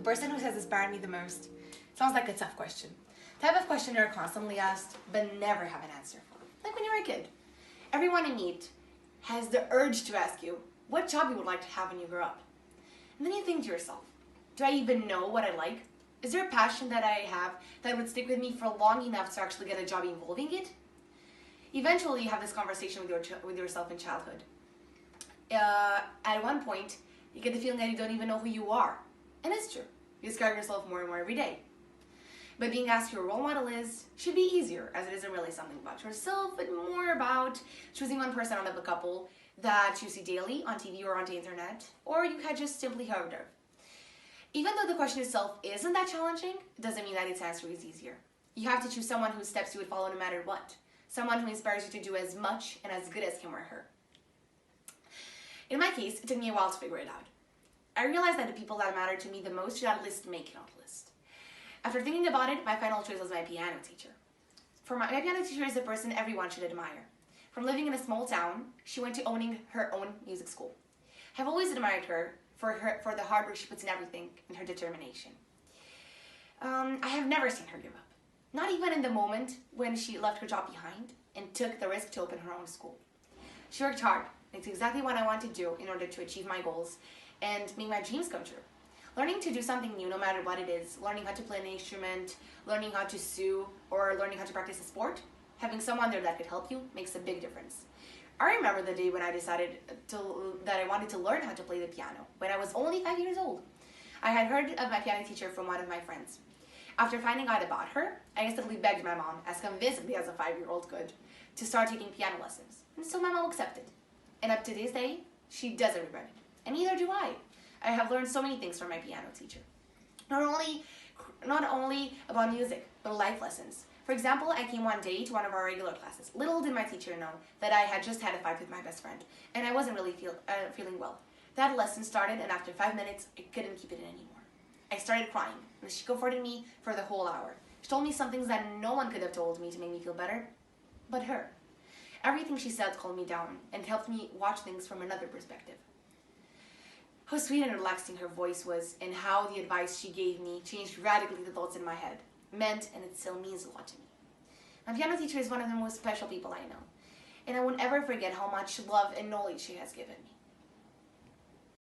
person who has inspired me the most sounds like a tough question. Type of question you're constantly asked, but never have an answer for. Like when you were a kid. Everyone you meet has the urge to ask you what job you would like to have when you grow up. And then you think to yourself, do I even know what I like? Is there a passion that I have that would stick with me for long enough to actually get a job involving it? Eventually you have this conversation with yourself in childhood. At one point, you get the feeling that you don't even know who you are. And it's true. You discover yourself more and more every day. But being asked who your role model is should be easier, as it isn't really something about yourself, but more about choosing one person out of a couple that you see daily on TV or on the internet, or you had just simply heard of. Even though the question itself isn't that challenging, it doesn't mean that its answer is easier. You have to choose someone whose steps you would follow no matter what. Someone who inspires you to do as much and as good as him or her. In my case, it took me a while to figure it out. I realized that the people that matter to me the most should at least make it on the list. After thinking about it, my final choice was my piano teacher. My piano teacher is a person everyone should admire. From living in a small town, she went to owning her own music school. I've always admired her for the hard work she puts in everything and her determination. I have never seen her give up. Not even in the moment when she left her job behind and took the risk to open her own school. She worked hard. It's exactly what I want to do in order to achieve my goals and make my dreams come true. Learning to do something new, no matter what it is, learning how to play an instrument, learning how to sew, or learning how to practice a sport, having someone there that could help you makes a big difference. I remember the day when I decided that I wanted to learn how to play the piano, when I was only 5 years old. I had heard of my piano teacher from one of my friends. After finding out about her, I instantly begged my mom, as convincingly as a 5-year-old could, to start taking piano lessons. And so my mom accepted. And up to this day, she doesn't regret it. And neither do I. I have learned so many things from my piano teacher. Not only about music, but life lessons. For example, I came one day to one of our regular classes. Little did my teacher know that I had just had a fight with my best friend, and I wasn't really feeling well. That lesson started, and after 5 minutes, I couldn't keep it in anymore. I started crying, and she comforted me for the whole hour. She told me some things that no one could have told me to make me feel better, but her. Everything she said calmed me down and helped me watch things from another perspective. How sweet and relaxing her voice was, and how the advice she gave me changed radically the thoughts in my head. Meant, and it still means a lot to me. My piano teacher is one of the most special people I know, and I won't ever forget how much love and knowledge she has given me.